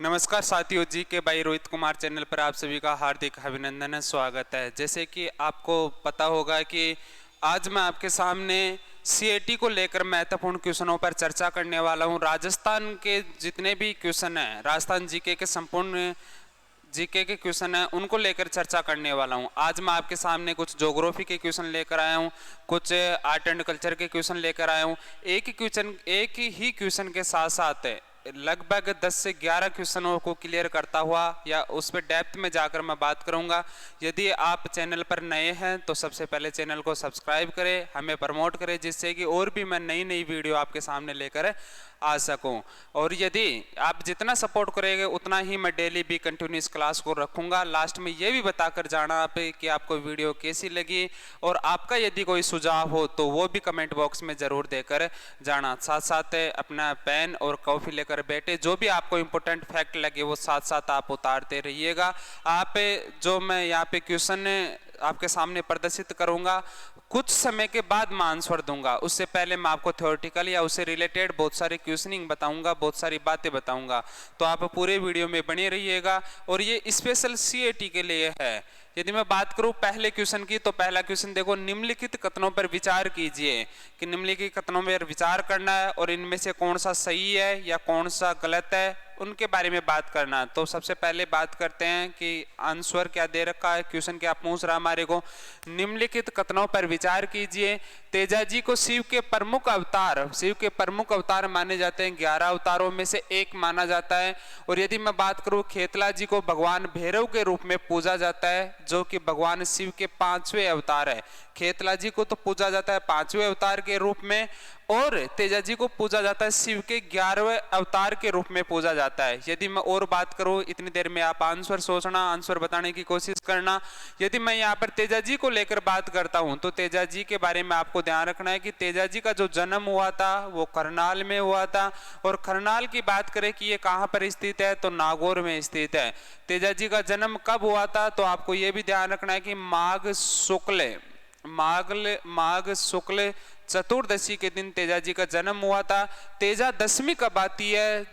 नमस्कार साथियों, जी के भाई रोहित कुमार चैनल पर आप सभी का हार्दिक अभिनंदन है, स्वागत है। जैसे कि आपको पता होगा कि आज मैं आपके सामने सीएटी को लेकर महत्वपूर्ण क्वेश्चनों पर चर्चा करने वाला हूं। राजस्थान के जितने भी क्वेश्चन हैं, राजस्थान जीके के संपूर्ण जीके के क्वेश्चन हैं, उनको लेकर चर्चा करने वाला हूं। आज मैं आपके सामने कुछ ज्योग्राफी के क्वेश्चन लेकर आया हूं, कुछ आर्ट एंड कल्चर के क्वेश्चन लेकर आया हूं। एक ही क्वेश्चन के साथ साथ लगभग 10 से 11 क्वेश्चनों को क्लियर करता हुआ या उस पर डेप्थ में जाकर मैं बात करूंगा। यदि आप चैनल पर नए हैं तो सबसे पहले चैनल को सब्सक्राइब करें, हमें प्रमोट करें, जिससे कि और भी मैं नई नई वीडियो आपके सामने लेकर आ सकूं। और यदि आप जितना सपोर्ट करेंगे उतना ही मैं डेली भी कंटिन्यूस क्लास को रखूंगा। लास्ट में ये भी बताकर जाना आप कि आपको वीडियो कैसी लगी, और आपका यदि कोई सुझाव हो तो वो भी कमेंट बॉक्स में ज़रूर देकर जाना। साथ साथ अपना पेन और कॉफ़ी लेकर बैठे, जो भी आपको इम्पोर्टेंट फैक्ट लगे वो साथ साथ आप उतारते रहिएगा। आप जो मैं यहाँ पे क्वेश्चन आपके सामने प्रदर्शित करूंगा, कुछ समय के बाद मैं आंसर दूंगा। उससे पहले मैं आपको थ्योरेटिकल या उससे रिलेटेड बहुत सारे क्वेश्चनिंग बताऊंगा, बहुत सारी बातें बताऊंगा। तो आप पूरे वीडियो में बने रहिएगा। और ये स्पेशल सीएटी के लिए है। यदि मैं बात करूं पहले क्वेश्चन की, तो पहला क्वेश्चन देखो, निम्नलिखित कथनों पर विचार कीजिए। कि निम्नलिखित कथनों पर विचार करना है और इनमें से कौन सा सही है या कौन सा गलत है, उनके बारे में बात करना। तो सबसे पहले बात करते हैं कि आंसर क्या दे रखा है, क्वेश्चन क्या पूछ रहा हमारे को। निम्नलिखित कथनों पर विचार कीजिए। तेजाजी को शिव के प्रमुख अवतार माने जाते हैं। 11 अवतारों में से एक माना जाता है। और यदि मैं बात करूं, खेतला जी को भगवान भैरव के रूप में पूजा जाता है, जो कि भगवान शिव के 5वें अवतार है। खेतला जी को तो पूजा जाता है 5वें अवतार के रूप में, और तेजाजी को पूजा जाता है शिव के 11वें अवतार के रूप में पूजा जाता है। यदि मैं और बात करूं, इतनी देर में आप आंसर सोचना, आंसर बताने की कोशिश करना। यदि मैं यहाँ पर तेजाजी को लेकर बात करता हूं, तो तेजाजी के बारे में आपको ध्यान रखना है कि तेजाजी का जो जन्म हुआ था वो करनाल में हुआ था। और करनाल की बात करें कि ये कहाँ पर स्थित है, तो नागौर में स्थित है। तेजाजी का जन्म कब हुआ था, तो आपको ये भी ध्यान रखना है कि माघ शुक्ल चतुर्दशी के दिन तेजाजी का जन्म हुआ था। तेजा दशमी कब आती है,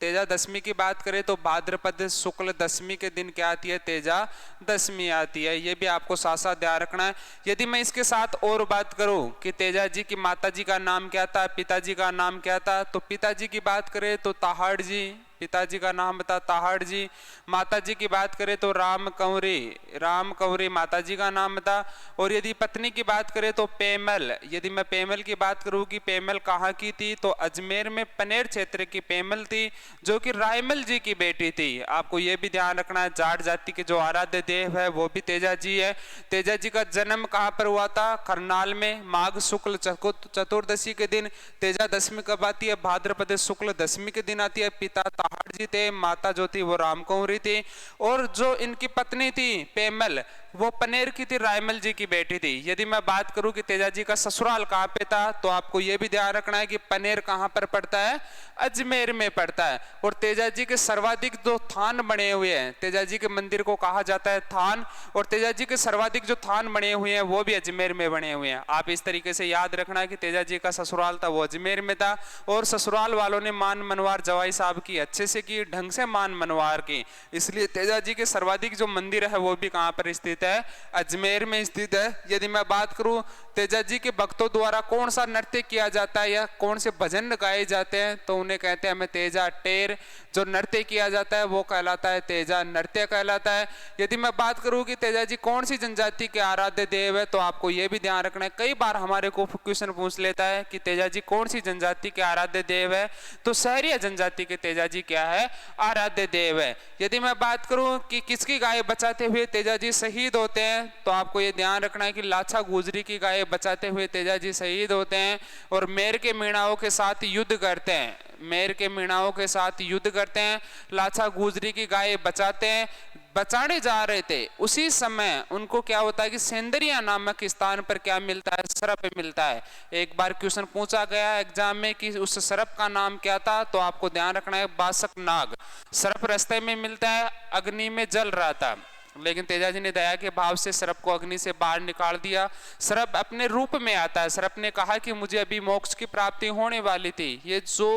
तेजा दशमी की बात करें तो भाद्रपद शुक्ल दशमी के दिन क्या आती है, तेजा दशमी आती है। ये भी आपको साथ साथ ध्यान रखना है। यदि मैं इसके साथ और बात करूं कि तेजाजी की माताजी का नाम क्या था, पिताजी का नाम क्या था, तो पिताजी की बात करें तो ताहड़ जी, पिताजी का नाम बता ताहड़ जी। माताजी की बात करें तो राम कंवरी माताजी का नाम था। और यदि पत्नी की बात करें तो पेमल। यदि मैं पेमल की बात करूं कि पेमल कहाँ की थी, तो अजमेर में पनेर क्षेत्र की पेमल थी, जो कि रायमल जी की बेटी थी। आपको यह भी ध्यान रखना है, जाट जाति के जो आराध्य देव है वो भी तेजाजी है। तेजाजी का जन्म कहाँ पर हुआ था, करनाल में, माघ शुक्ल चतुर्दशी के दिन। तेजा दशमी कब आती है, भाद्रपद शुक्ल दशमी के दिन आती है। पिता ताहड़ जी थे, माता जो थी वो राम कंवरी थी। और जो इनकी पत्नी थी पेमल, वो पनेर की थी, रायमल जी की बेटी थी। यदि मैं बात करूं कि तेजाजी का ससुराल कहाँ पे था, तो आपको यह भी ध्यान रखना है कि पनेर कहाँ पर पड़ता है, अजमेर में पड़ता है। और तेजाजी के सर्वाधिक जो थान बने हुए हैं, तेजाजी के मंदिर को कहा जाता है थान, और तेजाजी के सर्वाधिक जो थान बने हुए हैं वो भी अजमेर में बने हुए हैं। आप इस तरीके से याद रखना है कि तेजाजी का ससुराल था वो अजमेर में था, और ससुराल वालों ने मान मनवार जवाई साहब की अच्छे से की, ढंग से मान मनवार की, इसलिए तेजाजी के सर्वाधिक जो मंदिर है वो भी कहाँ पर स्थित है, अजमेर में स्थित है। यदि मैं बात करूं तेजाजी के भक्तों द्वारा कौन सा नृत्य किया जाता है या कौन से भजन गाए जाते हैं, तो उन्हें कहते हैं हमें तेजा टेर। जो नृत्य किया जाता है वो कहलाता है तेजा नृत्य कहलाता है। यदि मैं बात करूं कि तेजाजी कौन सी जनजाति के आराध्य देव है, तो आपको यह भी ध्यान रखना है, कई बार हमारे को क्वेश्चन पूछ लेता है कि तेजाजी कौन सी जनजाति के आराध्य देव है, तो सहरिया जनजाति के तेजाजी क्या है, आराध्य देव है। यदि मैं बात करूं कि किसकी गाय बचाते हुए तेजाजी शहीद होते हैं, तो आपको ये ध्यान रखना है कि लाछा गुजरी की गाय बचाते हुए तेजाजी शहीद होते हैं। और मेर के मीणाओं के साथ युद्ध करते हैं, मेर के मीणाओं के साथ युद्ध करते हैं, लाछा गुजरी की गाय बचाते हैं। बचाने जा रहे थे उसी समय उनको क्या होता है कि सेंदरिया नामक स्थान पर क्या मिलता है, सर्प मिलता है। एक बार क्वेश्चन पूछा गया एग्जाम में कि उस सर्प का नाम क्या था, तो आपको ध्यान रखना है बासक नाग। सर्प रास्ते में मिलता है, अग्नि में जल रहा था। लेकिन तेजाजी ने दया के भाव से सर्प को अग्नि से बाहर निकाल दिया। सर्प अपने रूप में आता है। सर्प ने कहा कि मुझे अभी मोक्ष की प्राप्ति होने वाली थी। ये जो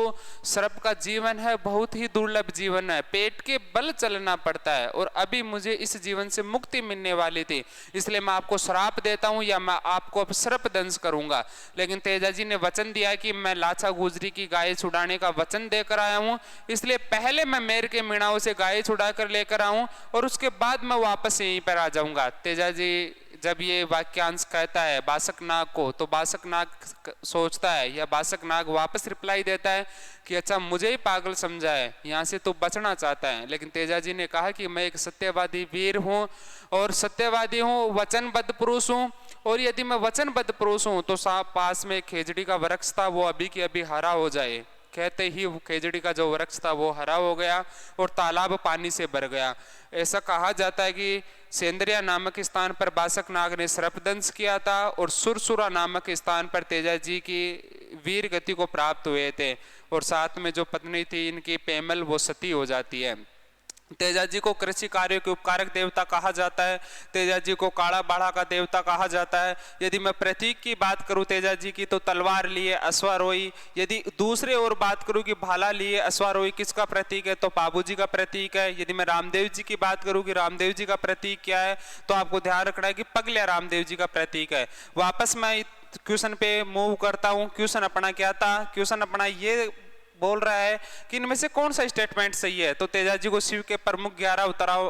सर्प का जीवन है बहुत ही दुर्लभ जीवन है, पेट के बल चलना पड़ता है, और अभी मुझे इस जीवन से मुक्ति मिलने वाली थी, इसलिए मैं आपको श्राप देता हूं या मैं आपको अब सर्प दंश करूंगा। लेकिन तेजाजी ने वचन दिया कि मैं लाचा गुजरी की गाय छुड़ाने का वचन देकर आया हूं, इसलिए पहले मैं मेर के मीणाओं से गाय छुड़ा कर लेकर आऊं और उसके बाद मैं वापस यहीं पर आ जाऊंगा। तेजाजी जब ये वाक्यांश कहता है बासक नाग को, तो बासक नाग सोचता है या बासक नाग वापस रिप्लाई देता है कि अच्छा मुझे ही पागल समझा है, यहाँ से तो बचना चाहता है। लेकिन तेजाजी ने कहा कि मैं एक सत्यवादी वीर हूँ और सत्यवादी हूँ, वचनबद्ध पुरुष हूँ, और यदि मैं वचनबद्ध पुरुष हूँ तो पास में खेजड़ी का वृक्ष था, वो अभी की अभी हरा हो जाए। कहते ही खेजड़ी का जो वृक्ष था वो हरा हो गया और तालाब पानी से भर गया। ऐसा कहा जाता है कि सेंद्रिया नामक स्थान पर बासक नाग ने सर्पदंश किया था और सुरसुरा नामक स्थान पर तेजाजी की वीर गति को प्राप्त हुए थे, और साथ में जो पत्नी थी इनकी पेमल वो सती हो जाती है। तेजाजी को कृषि कार्यों के उपकारक देवता कहा जाता है। तेजाजी को काड़ा बाड़ा का देवता कहा जाता है। यदि मैं प्रतीक की बात करूं तेजाजी की, तो तलवार लिए अश्वारोही। यदि दूसरे और बात करूं कि भाला लिए अश्वारोही किसका प्रतीक है, तो पाबूजी का प्रतीक है। यदि मैं रामदेव जी की बात करूं कि रामदेव जी का प्रतीक क्या है, तो आपको ध्यान रखना है कि पगलिया रामदेव जी का प्रतीक है। वापस मैं क्वेश्चन पे मूव करता हूं। क्वेश्चन अपना क्या था? क्वेश्चन अपना ये बोल रहा है कि इनमें से कौन सा स्टेटमेंट सही है। तो तेजाजी को शिव के प्रमुख 11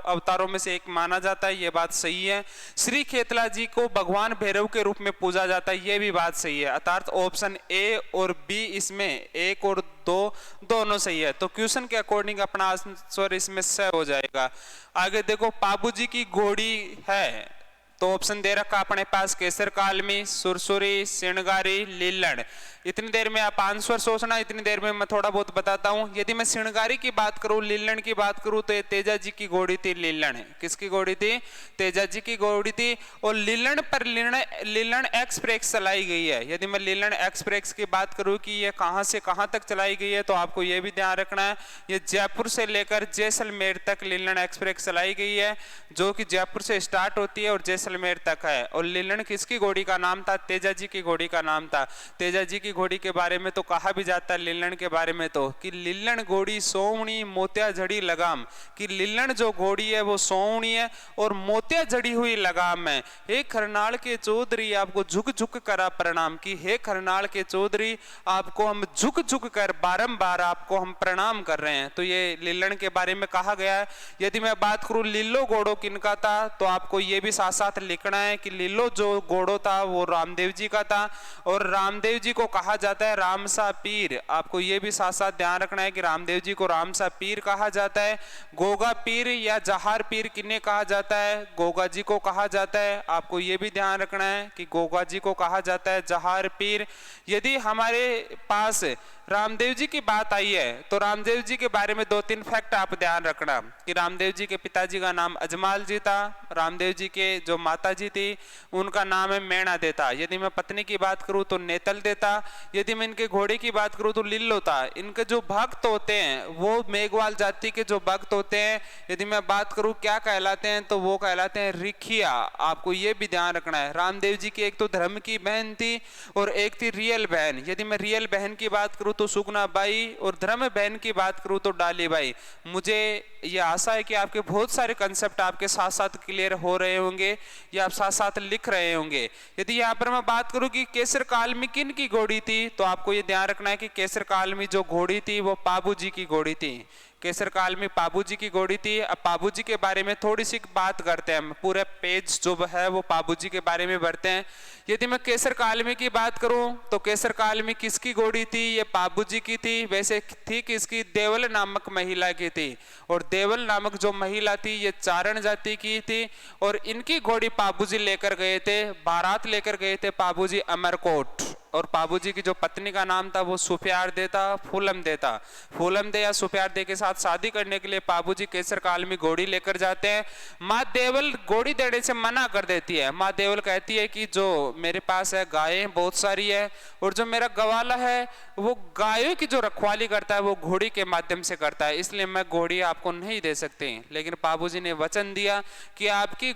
अवतारों में से एक माना जाता है, ये बात सही है। श्री खेतला जी को भगवान भैरव के रूप में पूजा जाता है, ये भी बात सही है। अर्थात ऑप्शन ए और बी इसमें 1 और 2 दोनों सही है। तो क्वेश्चन के अकॉर्डिंग अपना आंसर इसमें सही हो जाएगा। आगे देखो, पाबूजी की घोड़ी है, तो ऑप्शन दे रखा अपने पास केसर कालमी, सुरसुरी, सिणगारी, लीलण। इतनी देर में आप आंसर सोचना, इतनी देर में मैं थोड़ा बहुत बताता हूं। यदि मैं सिणगारी की बात करूं, लीलण की बात करूं, तो ये तेजाजी की घोड़ी थी लीलण। किसकी घोड़ी थी? तेजाजी की घोड़ी थी। और लीलण पर लीलण एक्सप्रेस चलाई गई है। यदि मैं लीलण एक्सप्रेस की बात करूं कि ये कहां से कहां तक चलाई गई है, तो आपको ये भी ध्यान रखना है, ये जयपुर से लेकर जैसलमेर तक लीलण एक्सप्रेस चलाई गई है, जो कि जयपुर से स्टार्ट होती है और जैसलमेर तक है। और लीलण किसकी घोड़ी का नाम था? तेजाजी की घोड़ी का नाम था। तेजाजी की घोड़ी के बारे में तो कहा भी जाता है लीलण के बारे में तो कि लीलण घोड़ी सोवणी मोतिया जड़ी लगाम, कि लीलण जो घोड़ी है वो सोवणी है और मोतिया जड़ी हुई लगाम है। हे खरनाल के चौधरी आपको झुक झुक कर प्रणाम, की हे खरनाल के चौधरी आपको हम झुक झुक कर बारंबार आपको हम प्रणाम कर रहे हैं। तो ये लीलण के बारे में कहा गया है। यदि मैं बात करूं लीलो घोड़ो किनका था, तो आपको ये भी साथ साथ लिखना है कि लीलो जो घोड़ो था वो रामदेव जी का था, और रामदेव जी को कहा जाता है रामसा पीर। आपको ये भी साथ साथ ध्यान रखना है कि रामदेव जी को रामसा पीर कहा जाता है। गोगा पीर या जहार पीर किन्हें कहा जाता है? गोगा जी को कहा जाता है। आपको ये भी ध्यान रखना है कि गोगा जी को कहा जाता है जहार पीर। यदि हमारे पास रामदेव जी की बात आई है, तो रामदेव जी के बारे में 2-3 फैक्ट आप ध्यान रखना कि रामदेव जी के पिताजी का नाम अजमाल जी था। रामदेव जी के जो माता जी थी उनका नाम है मैणा देता। यदि मैं पत्नी की बात करूं तो नेतल देता। यदि मैं इनके घोड़े की बात करूं तो लिल्लो था। इनके जो भक्त होते हैं वो मेघवाल जाति के जो भक्त होते हैं, यदि मैं बात करूं क्या कहलाते हैं, तो वो कहलाते हैं रिखिया। आपको ये भी ध्यान रखना है। रामदेव जी की एक तो धर्म की बहन थी और एक थी रियल बहन। यदि मैं रियल बहन की बात करूं तो सुगना बाई, और धर्म बहन की बात करूं तो डाली बाई। मुझे ये आशा है कि आपके बहुत सारे कंसेप्ट आपके साथ साथ क्लियर हो रहे होंगे या आप साथ साथ लिख रहे होंगे। यदि यहाँ पर मैं बात करूं कि केसर कालमी किन की घोड़ी थी, तो आपको ये ध्यान रखना है कि केसर कालमी जो घोड़ी थी वो पाबूजी की घोड़ी थी। केसर काल में पाबूजी की घोड़ी थी। अब पाबूजी के बारे में थोड़ी सी बात करते हैं, पूरे पेज जो है वो पाबूजी के बारे में भरते हैं। यदि मैं केसर कालमी की बात करूं तो केसर कालमी किसकी घोड़ी थी? ये पाबूजी की थी। वैसे थी किसकी? देवल नामक महिला की थी। और देवल नामक जो महिला थी ये चारण जाति की थी, और इनकी घोड़ी पाबूजी लेकर गए थे, बारात लेकर गए थे पाबूजी अमरकोट। और पाबूजी की जो पत्नी का नाम था वो सुफियारदे था, फूलमदे था। फूलमदे या सुफियारदे के साथ शादी करने के लिए पाबूजी केसर काल में घोड़ी लेकर जाते हैं। माँ देवल घोड़ी देने से मना कर देती है। माँ देवल कहती है कि जो मेरे पास है गायें बहुत सारी है, और जो मेरा गवाला है वो गायों की जो रखवाली करता है वो घोड़ी के माध्यम से करता है, इसलिए मैं घोड़ी आपको नहीं दे सकती। लेकिन पाबूजी ने वचन दिया कि आपकी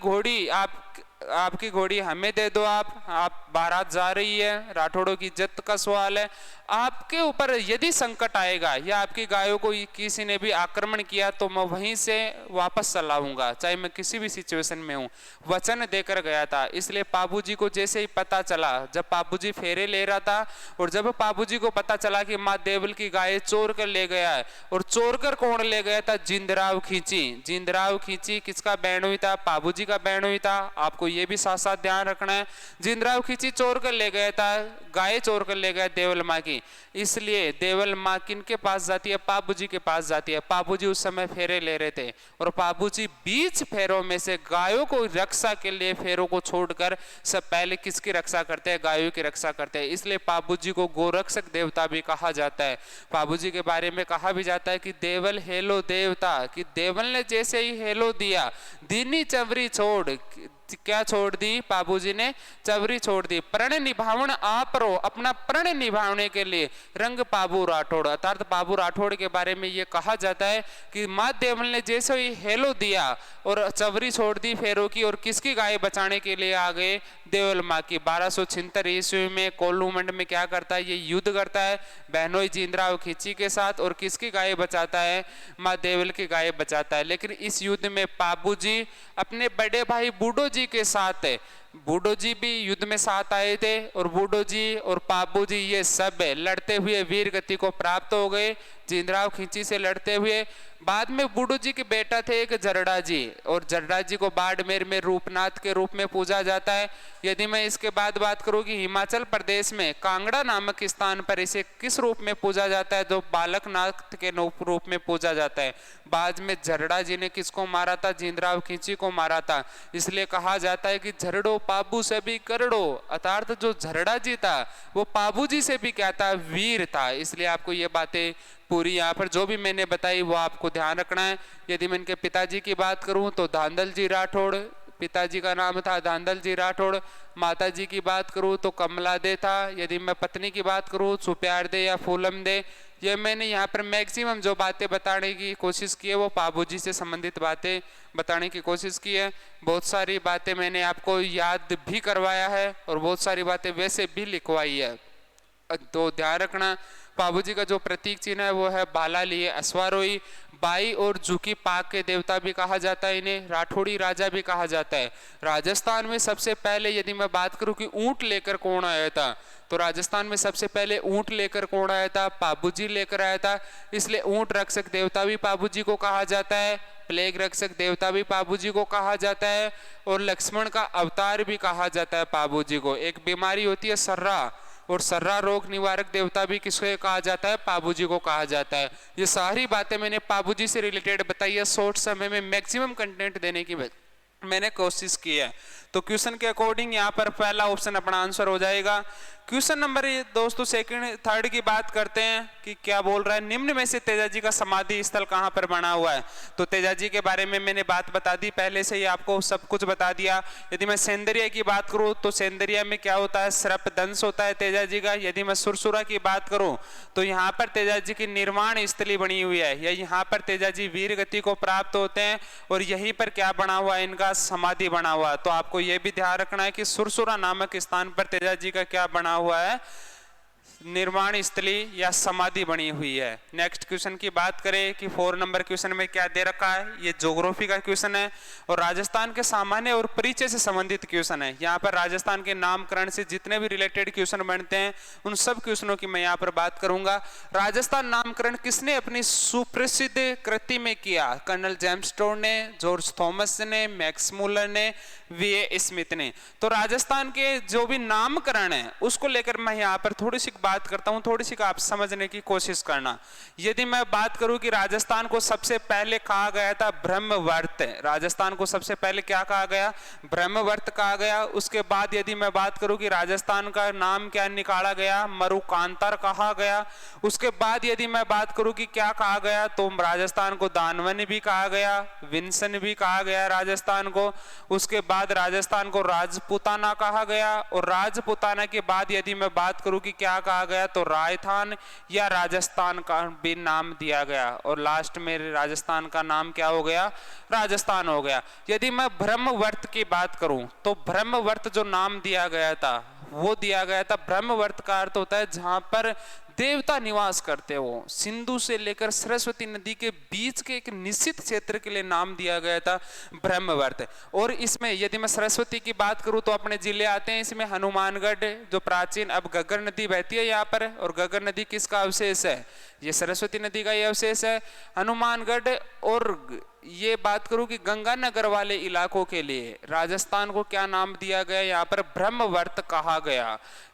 घोड़ी हमें दे दो। आप बारात जा रही है, राठौड़ों की इज्जत का सवाल है, आपके ऊपर यदि संकट आएगा या आपकी गायों को किसी ने भी आक्रमण किया तो मैं वहीं से वापस चला आऊंगा, चाहे मैं किसी भी सिचुएशन में हूं। वचन देकर गया था। इसलिए पाबूजी को जैसे ही पता चला, जब पाबूजी फेरे ले रहा था और जब पाबूजी को पता चला कि माँ देवल की गाय चोर कर ले गया है, और चोर कर कौन ले गया था? जिंदराव खींची। जिंदराव खींची किसका बहनोई था? पाबूजी का बहनोई था। आपको ये भी साथ साथ ध्यान रखना है। जिंदराव खींची चोर कर ले गया था, गाय चोर कर ले गया देवल माँ की, इसलिए देवल माँ किनके पास जाती है? पाबूजी के पास जाती है। पाबूजी उस समय फेरे ले रहे थे, और पाबूजी बीच फेरों में से गायों को रक्षा के लिए फेरों को छोड़कर सब पहले किसकी रक्षा करते हैं? गायों की रक्षा करते हैं। इसलिए पाबूजी को गोरक्षक देवता भी कहा जाता है। पाबूजी के बारे में कहा भी जाता है कि देवल हेलो देवता, कि देवल ने जैसे ही हेलो दिया, दीनी चवरी छोड़, क्या छोड़ दी? पाबूजी ने चवरी छोड़ दी। प्रण निभावण आप रो, अपना प्रण निभाने के लिए रंग पाबू राठौड़। अर्थात पाबू राठौड़ के बारे में यह कहा जाता है कि माँ देवल ने जैसे ही हेलो दिया और चवरी छोड़ दी फेरों की, और किसकी गाय बचाने के लिए आ गए? देवल माँ की। 1276 ईस्वी में कोल्लूमंड में क्या करता है? ये युद्ध करता है बहनोई जिंदराव खींची के साथ, और किसकी गाय बचाता है? माँ देवल की गाय बचाता है। लेकिन इस युद्ध में पाबूजी अपने बड़े भाई बूढ़ो जी के साथ है। बूढ़ो जी भी युद्ध में साथ आए थे, और बूढ़ो जी और पाबूजी ये सब लड़ते हुए वीर गति को प्राप्त हो गए जिंदराव खींची से लड़ते हुए। बाद में बूढ़ो जी के बेटा थे एक जरडा जी, और जरडा जी को बाड़मेर में रूपनाथ के रूप में पूजा जाता है। यदि मैं इसके बाद बात करूं कि हिमाचल प्रदेश में कांगड़ा नामक स्थान पर इसे किस रूप में पूजा जाता है? जो बालकनाथ के रूप में पूजा जाता है। बाद में जरडा जी ने किसको मारा था? जिंदराव खींची को मारा था। इसलिए कहा जाता है कि झरड़ो पाबू से भी करड़ो, अर्थात जो झरडा जी था वो पाबूजी से भी क्या था? वीर था। इसलिए आपको ये बातें पूरी यहाँ पर जो भी मैंने बताई वो आपको ध्यान रखना है। यदि मैं इनके पिताजी की बात करूं तो धांधल जी राठौड़, पिताजी का नाम था धांधल जी राठौड़। माता जी की बात करूं तो कमला दे था। यदि मैं पत्नी की बात करूं सुप्यारदे या फूलमदे। ये मैंने यहाँ पर मैक्सिमम जो बातें बताने की कोशिश की है वो पाबूजी से संबंधित बातें बताने की कोशिश की है। बहुत सारी बातें मैंने आपको याद भी करवाया है और बहुत सारी बातें वैसे भी लिखवाई है। तो ध्यान रखना, पाबूजी का जो प्रतीक चिन्ह है वो है भाला लिए अश्वारोही। बाई और झुकी पाक के देवता भी कहा जाता है इन्हें। राठौड़ी राजा भी कहा जाता है। राजस्थान में सबसे पहले यदि मैं बात करूं कि ऊंट लेकर कौन आया था, तो राजस्थान में सबसे पहले ऊंट लेकर कौन आया था? पाबूजी लेकर आया था। इसलिए ऊंट रक्षक देवता भी पाबूजी को कहा जाता है, प्लेग रक्षक देवता भी पाबूजी को कहा जाता है, और लक्ष्मण का अवतार भी कहा जाता है पाबूजी को। एक बीमारी होती है सर्रा, और सर्रा रोग निवारक देवता भी किसको कहा जाता है? पाबूजी को कहा जाता है। ये सारी बातें मैंने पाबूजी से रिलेटेड बताई है। शॉर्ट समय में मैक्सिमम कंटेंट देने की मैंने कोशिश की है। तो क्वेश्चन के अकॉर्डिंग यहाँ पर पहला ऑप्शन अपना आंसर हो जाएगा। क्वेश्चन नंबर दोस्तों सेकंड थर्ड की बात करते हैं कि क्या बोल रहा है, निम्न में से तेजाजी का समाधि स्थल कहाँ पर बना हुआ है। तो तेजाजी के बारे में मैंने बात बता दी, पहले से ही आपको सब कुछ बता दिया। यदि मैं सेंदरिया की बात करूं तो सेंदरिया में क्या होता है? सर्प दंश होता है तेजाजी का। यदि मैं सुरसुरा की बात करूं तो यहाँ पर तेजाजी की निर्माण स्थली बनी हुई है, या यहाँ पर तेजाजी वीर गति को प्राप्त होते हैं, और यहीं पर क्या बना हुआ है? इनका समाधि बना हुआ है। तो आपको यह भी ध्यान रखना है कि सुरसुरा नामक स्थान पर तेजाजी का क्या बना हुआ है? निर्माण स्थली या समाधि बनी हुई है। नेक्स्ट क्वेश्चन की बात करें कि 4 नंबर क्वेश्चन में क्या दे रखा है। ये ज्योग्राफी का क्वेश्चन है और राजस्थान के सामान्य और परिचय से संबंधित क्वेश्चन है। यहाँ पर राजस्थान के नामकरण से जितने भी रिलेटेड क्वेश्चन बनते हैं उन सब क्वेश्चनों की मैं यहाँ पर बात करूंगा। राजस्थान नामकरण किसने अपनी सुप्रसिद्ध कृति में किया? कर्नल जेम्स टोड ने, जॉर्ज थॉमस ने, मैक्स मुलर ने, वी स्मिथ ने। तो राजस्थान के जो भी नामकरण है उसको लेकर मैं यहाँ पर थोड़ी सी बात करता हूँ, थोड़ी सी आप समझने की कोशिश करना। यदि मैं बात करूं कि राजस्थान को सबसे पहले कहा गया था ब्रह्मवर्त, राजस्थान को सबसे पहले क्या कहा गया, ब्रह्मवर्त कहा गया। उसके बाद यदि मैं बात करूं कि राजस्थान का नाम क्या निकाला गया, मरुकांतर कहा गया। उसके बाद यदि मैं बात करूं कि क्या कहा गया, तो राजस्थान को दानवन भी कहा गया, विंसन भी कहा गया राजस्थान को। उसके बाद राजस्थान को राजपुताना कहा गया, और राजपुताना के बाद यदि मैं बात करूं कि क्या कहा गया, तो राजस्थान या राजस्थान का भी नाम दिया गया, और लास्ट में राजस्थान का नाम क्या हो गया, राजस्थान हो गया। यदि मैं ब्रह्मवर्त की बात करूं तो ब्रह्मवर्त जो नाम दिया गया था वो दिया गया था, ब्रह्मवर्त का अर्थ होता है जहां पर देवता निवास करते हो। सिंधु से लेकर सरस्वती नदी के बीच के एक निश्चित क्षेत्र के लिए नाम दिया गया था ब्रह्मवर्त। और इसमें यदि मैं सरस्वती की बात करूं तो अपने जिले आते हैं, इसमें हनुमानगढ़ जो प्राचीन अब घग्गर नदी बहती है यहाँ पर, और घग्गर नदी किसका अवशेष है, ये सरस्वती नदी का ये अवशेष है हनुमानगढ़। और ये बात करूं कि गंगानगर वाले इलाकों के लिए राजस्थान को क्या नाम दिया गया, यहाँ पर ब्रह्मवर्त कहा गया।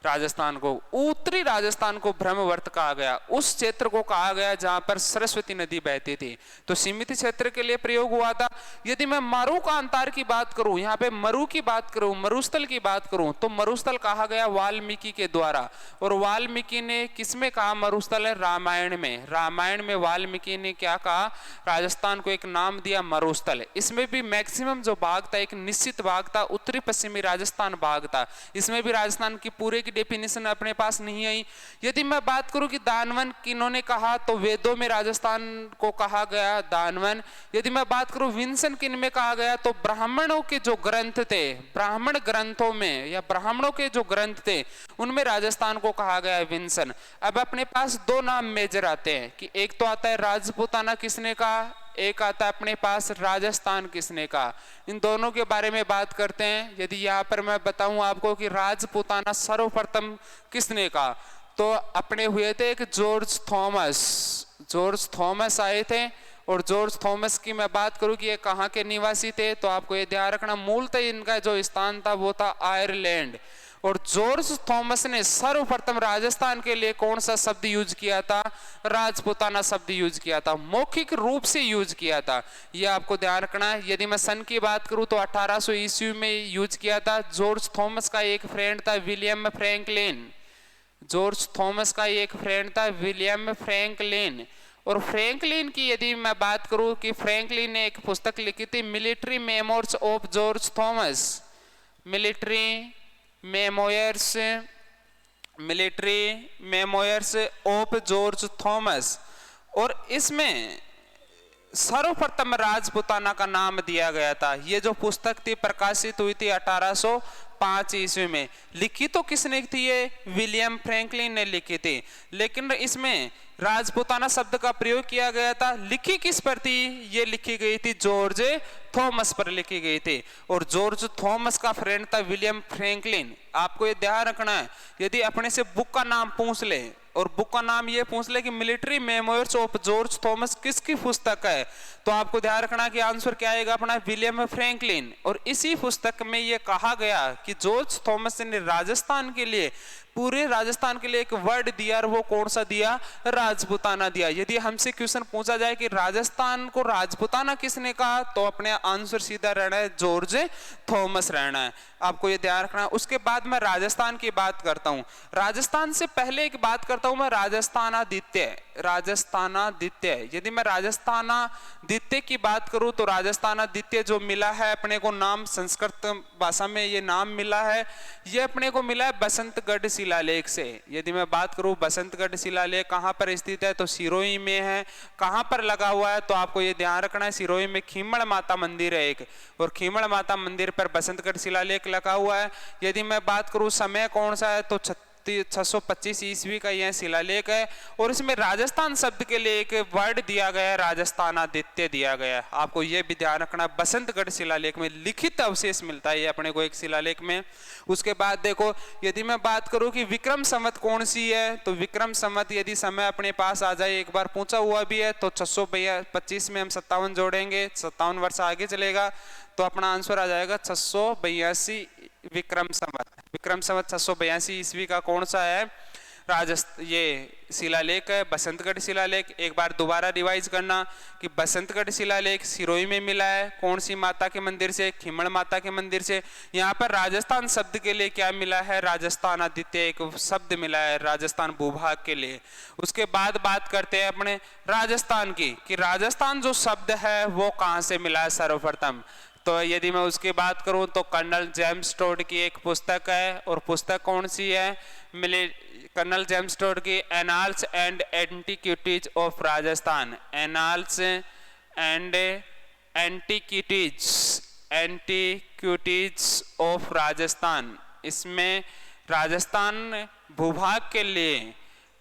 राजस्थान को, उत्तरी राजस्थान को ब्रह्मवर्त कहा गया, उस क्षेत्र को कहा गया जहां पर सरस्वती नदी बहती थी। तो सीमित क्षेत्र के लिए प्रयोग हुआ था। यदि मैं मरुकांतार की बात करूं, यहाँ पे मरु की बात करूं, मरुस्थल की बात करूं, तो मरुस्थल कहा गया वाल्मीकि के द्वारा। और वाल्मीकि ने किसमें कहा मरुस्थल है, रामायण में। रामायण में वाल्मीकि ने क्या कहा, राजस्थान को एक नाम दिया मरुस्थल। इसमें भी मैक्सिमम जो भाग था, एक निश्चित भाग था, उत्तरी पश्चिमी राजस्थान भाग था। इसमें भी राजस्थान की पूरे की डेफिनेशन अपने पास नहीं आई। यदि मैं बात करूं कि दानवन किन्होंने कहा, तो वेदों में राजस्थान को कहा गया दानवन। यदि मैं बात करूं विंसन किन में कहा गया, तो ब्राह्मणों के जो ग्रंथ थे, ब्राह्मण ग्रंथों में या ब्राह्मणों के जो ग्रंथ थे उनमें राजस्थान को कहा गया है विंसन। अब अपने पास दो नाम मेजर आते हैं कि एक तो आता है राजपुताना किसने कहा, एक आता है अपने पास राजस्थान किसने कहा। इन दोनों के बारे में बात करते हैं। यदि यहाँ पर मैं बताऊं आपको कि राजपुताना सर्वप्रथम किसने कहा, तो अपने हुए थे एक जॉर्ज थॉमस। जॉर्ज थॉमस आए थे, और जॉर्ज थॉमस की मैं बात करूं कि ये कहाँ के निवासी थे, तो आपको ये ध्यान रखना मूलतः इनका जो स्थान था वो था आयरलैंड। और जॉर्ज थॉमस ने सर्वप्रथम राजस्थान के लिए कौन सा शब्द यूज किया था, राजपुताना शब्द यूज किया था, मौखिक रूप से यूज किया था। यह आपको ध्यान रखना है। यदि मैं सन की बात करूं तो 1800 ईस्वी में यूज किया था। जॉर्ज थॉमस का एक फ्रेंड था विलियम फ्रैंकलिन। जॉर्ज थॉमस का एक फ्रेंड था विलियम फ्रैंकलिन। और फ्रैंकलिन की यदि मैं बात करूं कि फ्रैंकलिन ने एक पुस्तक लिखी थी military memoirs of George Thomas. Military memoirs of George Thomas. और इसमें सर्वप्रथम राजपुताना का नाम दिया गया था। ये जो पुस्तक थी प्रकाशित हुई थी 1805 ईस्वी में। लिखी तो किसने थी, ये विलियम फ्रैंकलिन ने लिखी थी, लेकिन इसमें राजपुताना शब्द का प्रयोग किया गया था। लिखी किस पर थी, ये लिखी गई थी जॉर्ज थॉमस पर लिखी गई थी। और जॉर्ज थॉमस का फ्रेंड था विलियम फ्रैंकलिन। आपको ये ध्यान रखना है, यदि अपने से बुक का नाम पूछ ले और बुक का नाम ये पूछ ले कि military memoirs of George Thomas किसकी पुस्तक है, तो आपको ध्यान रखना कि आंसर क्या आएगा अपना, विलियम फ्रैंकलिन। और इसी पुस्तक में ये कहा गया कि जॉर्ज थॉमस ने राजस्थान के लिए, पूरे राजस्थान के लिए एक वर्ड दिया, और वो कौन सा दिया, राजपुताना दिया। यदि हमसे क्वेश्चन पूछा जाए कि राजस्थान को राजपुताना किसने कहा, तो अपने आंसर सीधा रहना है जॉर्ज थॉमस रहना है। आपको ये ध्यान रखना है। उसके बाद मैं राजस्थान की बात करता हूँ। राजस्थान से पहले एक बात करता हूँ मैं राजस्थानादित्य। राजस्थानादित्य, यदि मैं राजस्थानादित्य की बात करूँ तो राजस्थानादित्य जो मिला है अपने को नाम, संस्कृत भाषा में ये नाम मिला है, ये अपने को मिला है बसंतगढ़ शिलालेख से। यदि मैं बात करूँ बसंतगढ़ शिलालेख कहाँ पर स्थित है, तो सिरोही में है। कहाँ पर लगा हुआ है, तो आपको ये ध्यान रखना है सिरोही में खीमड़ माता मंदिर है एक, और खीमड़ माता मंदिर पर बसंतगढ़ शिलालेख लगा हुआ है। यदि मैं बात करूँ समय कौन सा है, तो 625 ईस्वी का यह शिलालेख है और इसमें राजस्थान शब्द के लिए एक वर्ड दिया गया है, राजस्थानादित्य दिया गया है। आपको यह भी ध्यान रखना, बसंतगढ़ शिलालेख में लिखित अवशेष मिलता है ये अपने को एक शिलालेख में। उसके बाद देखो, यदि मैं बात करूं कि विक्रम संवत कौन सी है, तो विक्रम संवत यदि समय अपने पास आ जाए, एक बार पूछा हुआ भी है, तो 625 में हम 57 जोड़ेंगे, 57 वर्ष आगे चलेगा तो अपना आंसर आ जाएगा 682 विक्रम संवत। विक्रम संवत 682 ईस्वी का कौन सा है ये शिलालेख है, बसंतगढ़ शिलालेख। एक बार दोबारा रिवाइज करना कि बसंतगढ़ शिलालेख सिरोही में मिला है, कौन सी माता के मंदिर से, खिमड़ माता के मंदिर से। यहाँ पर राजस्थान शब्द के लिए क्या मिला है, राजस्थानादित्य एक शब्द मिला है राजस्थान भूभाग के लिए। उसके बाद बात करते हैं अपने राजस्थान की, कि राजस्थान जो शब्द है वो कहाँ से मिला है सर्वप्रथम। तो यदि मैं उसकी बात करूं तो कर्नल जेम्स टोड की एक पुस्तक है, और पुस्तक कौन सी है, मिले कर्नल जेम्स टोड की annals and antiquities of Rajasthan. Annals and antiquities of Rajasthan. इसमें राजस्थान भूभाग के लिए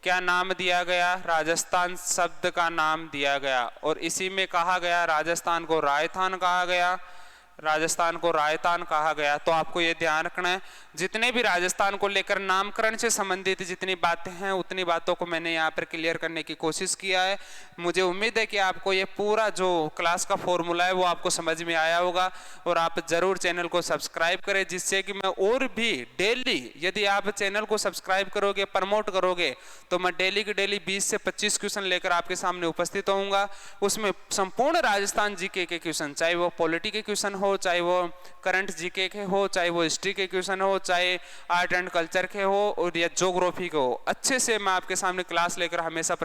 क्या नाम दिया गया, राजस्थान शब्द का नाम दिया गया, और इसी में कहा गया राजस्थान को राजस्थान कहा गया, राजस्थान को राजस्थान कहा गया। तो आपको ये ध्यान रखना है, जितने भी राजस्थान को लेकर नामकरण से संबंधित जितनी बातें हैं उतनी बातों को मैंने यहाँ पर क्लियर करने की कोशिश किया है। मुझे उम्मीद है कि आपको ये पूरा जो क्लास का फॉर्मूला है वो आपको समझ में आया होगा, और आप जरूर चैनल को सब्सक्राइब करें, जिससे कि मैं और भी डेली, यदि आप चैनल को सब्सक्राइब करोगे, प्रमोट करोगे, तो मैं डेली के डेली 20 से 25 क्वेश्चन लेकर आपके सामने उपस्थित होऊंगा। उसमें संपूर्ण राजस्थान जीके के क्वेश्चन, चाहे वो पॉलिटी के क्वेश्चन हो, चाहे वो करंट जीके के हो, चाहे वो हिस्ट्री के क्वेश्चन हो, चाहे आर्ट एंड कल्चर के हो, और या ज्योग्राफी के हो, अच्छे से मैं आपके सामने क्लास लेकर हमेशा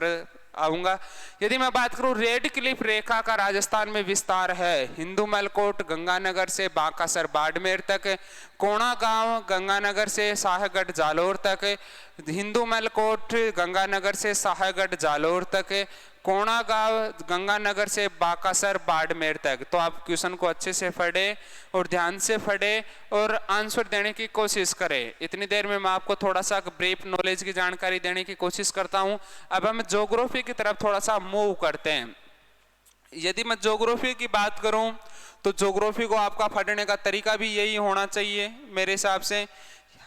आऊंगा। यदि मैं बात करूं, रेड क्लिफ रेखा का राजस्थान में विस्तार है हिंदूमलकोट गंगानगर से बांकासर बाड़मेर तक, कोणा गांव गंगानगर से शाहगढ़ जालोर तक, हिंदूमलकोट गंगानगर से शाहगढ़ जालोर तक, कोणा गांव गंगानगर से बांकासर बाड़मेर तक। तो आप क्वेश्चन को अच्छे से पढ़े और ध्यान से पढ़े और आंसर देने की कोशिश करें। इतनी देर में मैं आपको थोड़ा सा ब्रीफ नॉलेज की जानकारी देने की कोशिश करता हूं। अब हम ज्योग्राफी की तरफ थोड़ा सा मूव करते हैं। यदि मैं ज्योग्राफी की बात करूं तो ज्योग्राफी को आपका पढ़ने का तरीका भी यही होना चाहिए मेरे हिसाब से।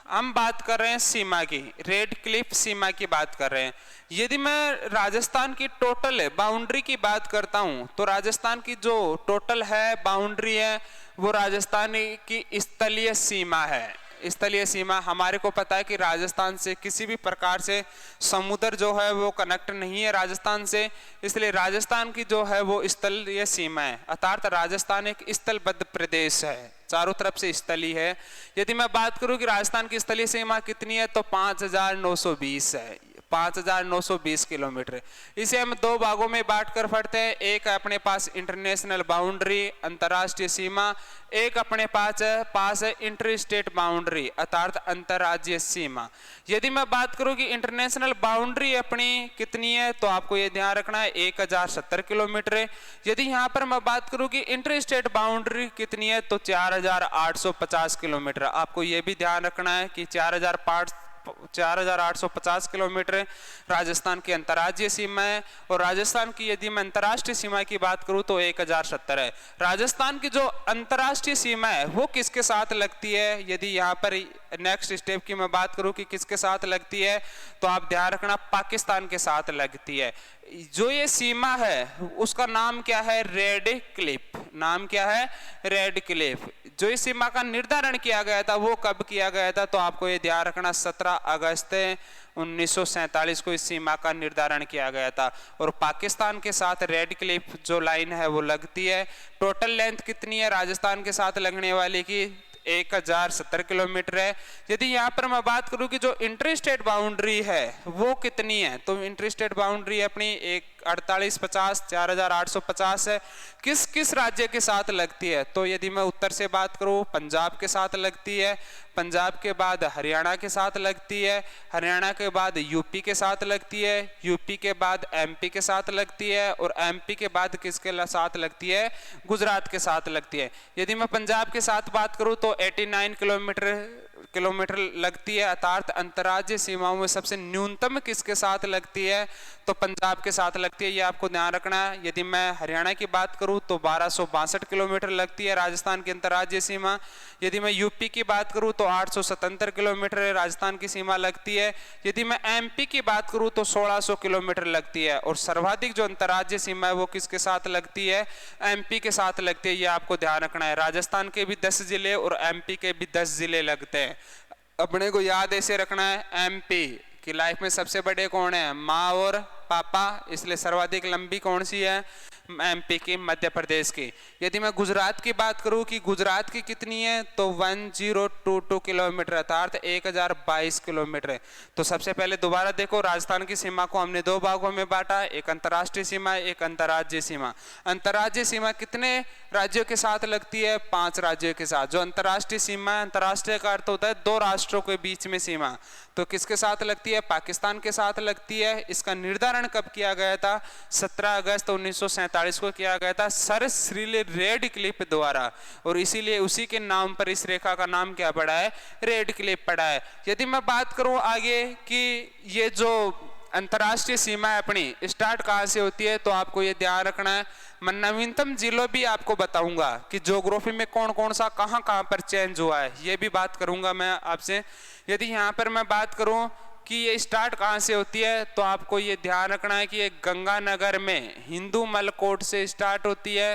हम बात कर रहे हैं सीमा की, रेड क्लिफ सीमा की बात कर रहे हैं। यदि मैं राजस्थान की टोटल बाउंड्री की बात करता हूं तो राजस्थान की जो टोटल है बाउंड्री है वो राजस्थान की स्थलीय सीमा है। स्थलीय सीमा हमारे को पता है कि राजस्थान से किसी भी प्रकार से समुद्र जो है वो कनेक्ट नहीं है राजस्थान से, इसलिए राजस्थान की जो है वो स्थलीय सीमा है, अर्थात राजस्थान एक स्थलबद्ध प्रदेश है, चारों तरफ से स्थली है। यदि मैं बात करूं कि राजस्थान की स्थलीय सीमा कितनी है तो 5920 है, 5920 किलोमीटर। इसे हम दो भागों में बांट कर पढ़ते हैं, एक अपने पास इंटरनेशनल बाउंड्री अंतरराष्ट्रीय सीमा, एक अपने पास है इंटर स्टेट बाउंड्री अर्थात अंतरराज्यीय सीमा। यदि मैं बात करूं कि इंटरनेशनल बाउंड्री अपनी कितनी है तो आपको ये ध्यान रखना है 1070 किलोमीटर है। यदि यहाँ पर मैं बात करूं कि इंटर स्टेट बाउंड्री कितनी है तो 4850 किलोमीटर। आपको ये भी ध्यान रखना है कि 4850 किलोमीटर राजस्थान की अंतर्राज्यीय सीमा है, और राजस्थान की यदि मैं अंतर्राष्ट्रीय सीमा की बात करूं तो 1070 है। राजस्थान की जो अंतर्राष्ट्रीय सीमा है वो किसके साथ लगती है, यदि यहाँ पर नेक्स्ट स्टेप की मैं बात करूं कि किसके साथ लगती है तो आप ध्यान रखना पाकिस्तान के साथ लगती है। जो ये सीमा है उसका नाम क्या है, रेड क्लिफ। नाम क्या है, रेड क्लिफ। जो इस सीमा का निर्धारण किया गया था वो कब किया गया था तो आपको ये ध्यान रखना 17 अगस्त 1947 को इस सीमा का निर्धारण किया गया था, और पाकिस्तान के साथ रेड क्लिफ जो लाइन है वो लगती है। टोटल लेंथ कितनी है राजस्थान के साथ लगने वाली की 1070 किलोमीटर है। यदि यहाँ पर मैं बात करूं कि जो इंटर स्टेट बाउंड्री है वो कितनी है तो इंटर स्टेट बाउंड्री अपनी 4850 है। किस किस राज्य के साथ लगती है तो यदि मैं उत्तर से बात करूं पंजाब के साथ लगती है, पंजाब के बाद हरियाणा के साथ लगती है, हरियाणा के बाद यूपी के साथ लगती है, यूपी के बाद एमपी के साथ लगती है, और एमपी के बाद किसके साथ लगती है, गुजरात के साथ लगती है। यदि मैं पंजाब के साथ बात करूं तो 89 किलोमीटर किलोमीटर लगती है, अर्थात अंतर्राज्यीय सीमाओं में सबसे न्यूनतम किसके साथ लगती है, तो पंजाब के साथ लगती है। ये आपको ध्यान रखना है। यदि मैं हरियाणा की बात करूं तो 1262 किलोमीटर लगती है राजस्थान की अंतर्राज्यीय सीमा। यदि मैं यूपी की बात करूं तो 877 किलोमीटर राजस्थान की सीमा लगती है। यदि मैं एमपी की बात करूं तो 1600 किलोमीटर लगती है। और सर्वाधिक जो अंतर्राज्यीय सीमा है वो किसके साथ लगती है, एमपी के साथ लगती है। ये आपको ध्यान रखना है। राजस्थान के भी 10 जिले और एमपी के भी 10 जिले लगते हैं। अपने को याद ऐसे रखना है, एमपी की लाइफ में सबसे बड़े कौन है, माँ और पापा, इसलिए सर्वाधिक लंबी कौन सी है, एमपी की, मध्य प्रदेश की। यदि मैं गुजरात की बात करूं कि गुजरात की कितनी है, तो 1022 किलोमीटर अर्थात 1022 किलोमीटर है। तो सबसे पहले दोबारा देखो, राजस्थान की सीमा को हमने दो भागों में बांटा, एक अंतर्राष्ट्रीय सीमा, एक अंतर्राज्यीय सीमा। अंतर्राज्यीय सीमा कितने राज्यों के साथ लगती है, 5 राज्यों के साथ। जो अंतर्राष्ट्रीय सीमा, अंतर्राष्ट्रीय का अर्थ होता है 2 राष्ट्रों के बीच में सीमा, तो किसके साथ लगती है, पाकिस्तान के साथ लगती है। इसका निर्धारण कब किया गया था, 17 अगस्त 1947 को किया गया था सर सिरिल रैडक्लिफ द्वारा, और इसीलिए उसी के नाम पर इस रेखा का नाम क्या पड़ा है, रैडक्लिफ पड़ा है। यदि मैं बात करूं आगे कि ये जो अंतर्राष्ट्रीय सीमा है अपनी स्टार्ट कहां से होती है, तो आपको ये ध्यान रखना है। मैं नवीनतम जिलों भी आपको बताऊंगा कि ज्योग्राफी में कौन कौन सा कहां कहां पर चेंज हुआ है, ये भी बात करूंगा मैं आपसे। यदि यहाँ पर मैं बात करूं कि ये स्टार्ट कहां से होती है, तो आपको ये ध्यान रखना है कि ये गंगानगर में हिंदू मलकोट से स्टार्ट होती है,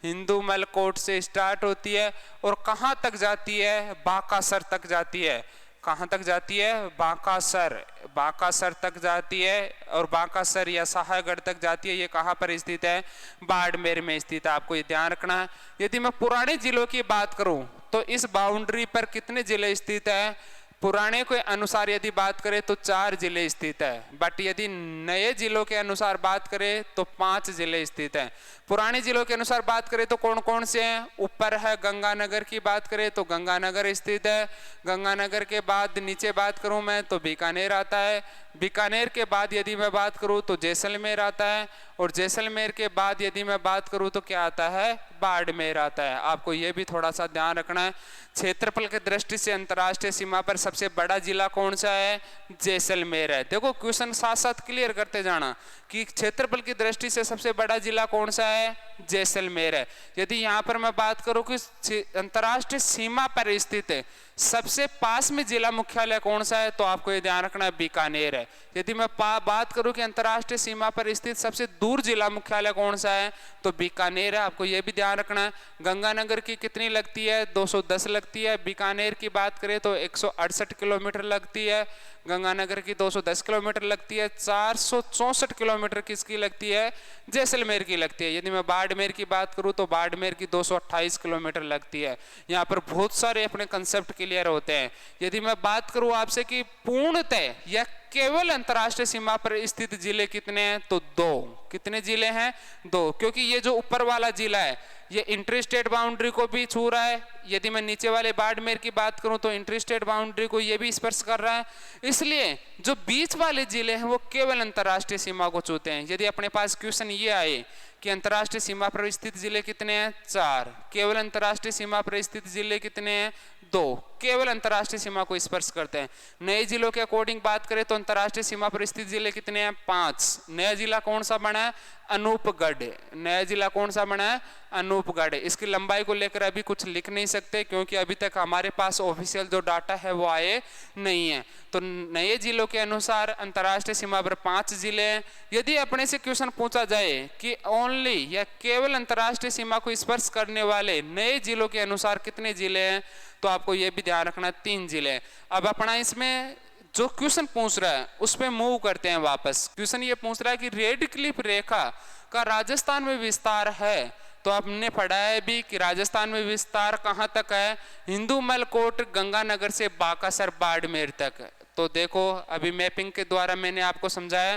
हिंदू मलकोट से स्टार्ट होती है और कहां तक जाती है, बांकासर तक जाती है। कहां तक जाती है, बांकासर, बांकासर तक जाती है, और बांकासर या साहागढ़ तक जाती है। ये कहां पर स्थित है, बाड़मेर में स्थित है, आपको ये ध्यान रखना है। यदि मैं पुराने जिलों की बात करूं तो इस बाउंड्री पर कितने जिले स्थित है, पुराने के अनुसार यदि बात करें तो 4 जिले स्थित है, बट यदि नए जिलों के अनुसार बात करें तो 5 जिले स्थित हैं। पुराने जिलों के अनुसार बात करें तो कौन कौन से हैं, ऊपर है गंगानगर की बात करें तो गंगानगर स्थित है। गंगानगर के बाद नीचे बात करूं मैं तो बीकानेर आता है। बीकानेर के बाद यदि मैं बात करूं तो जैसलमेर आता है, और जैसलमेर के बाद यदि मैं बात करूं तो क्या आता है, बाड़मेर आता है। आपको ये भी थोड़ा सा ध्यान रखना है। क्षेत्रफल की दृष्टि से अंतर्राष्ट्रीय सीमा पर सबसे बड़ा जिला कौन सा है, जैसलमेर है। देखो क्वेश्चन साथ साथ क्लियर करते जाना कि क्षेत्रफल की दृष्टि से सबसे बड़ा जिला कौन सा है, जैसलमेर है। यदि यहाँ पर मैं बात करूं कि अंतर्राष्ट्रीय सीमा पर स्थित है सबसे पास में जिला मुख्यालय कौन सा है, तो आपको ये ध्यान रखना है, बीकानेर है। यदि मैं बात करूं कि अंतर्राष्ट्रीय सीमा पर स्थित सबसे दूर जिला मुख्यालय कौन सा है, तो बीकानेर है। आपको ये भी ध्यान रखना है। गंगानगर की कितनी लगती है, 210 लगती है। बीकानेर की बात करें तो 168 किलोमीटर लगती है। गंगानगर की 210 किलोमीटर लगती है। 464 किलोमीटर किसकी लगती है, जैसलमेर की लगती है। यदि मैं बाड़मेर की बात करूं तो बाड़मेर की 228 किलोमीटर लगती है। यहाँ पर बहुत सारे अपने कंसेप्ट क्लियर होते हैं। यदि मैं बात करूं आपसे कि पूर्णतः या केवल अंतर्राष्ट्रीय सीमा पर स्थित जिले कितने हैं, तो 2। कितने जिले हैं, 2, क्योंकि ये जो ऊपर वाला जिला है ये इंटर स्टेट बाउंड्री को भी छू रहा है। यदि मैं नीचे वाले बाड़मेर की बात करूं तो इंटर स्टेट बाउंड्री को ये भी स्पर्श कर रहा है। इसलिए जो बीच वाले जिले हैं वो केवल अंतर्राष्ट्रीय सीमा को छूते हैं। यदि अपने पास क्वेश्चन ये आए कि अंतर्राष्ट्रीय सीमा पर स्थित जिले कितने हैं, 4, केवल अंतर्राष्ट्रीय सीमा पर स्थित जिले कितने हैं, 2, केवल अंतर्राष्ट्रीय सीमा को स्पर्श करते हैं। नए जिलों के अकॉर्डिंग बात करें तो अंतर्राष्ट्रीय सीमा पर स्थित जिले कितने हैं, 5। नया जिला कौन सा बना है, अनूपगढ़। नया जिला कौन सा बना है, अनूपगढ़। इसकी लंबाई को लेकर अभी कुछ लिख नहीं सकते क्योंकि अभी तक हमारे पास ऑफिशियल जो डाटा है वो आए नहीं है। तो नए जिलों के अनुसार अंतर्राष्ट्रीय सीमा पर 5 जिले हैं। यदि अपने से क्वेश्चन पूछा जाए कि ओनली या केवल अंतर्राष्ट्रीय सीमा को स्पर्श करने वाले नए जिलों के अनुसार कितने जिले हैं, तो आपको यह भी ध्यान रखना 3 जिले हैं। अब अपना इसमें जो क्वेश्चन पूछ रहा है उस पे मूव करते हैं वापस। क्वेश्चन ये पूछ रहा है कि रैडक्लिफ रेखा का राजस्थान में विस्तार है, तो आपने पढ़ा है भी कि राजस्थान में विस्तार कहां तक है, हिंदू मलकोट गंगानगर से बांकासर बाड़मेर तक। तो देखो अभी मैपिंग के द्वारा मैंने आपको समझाया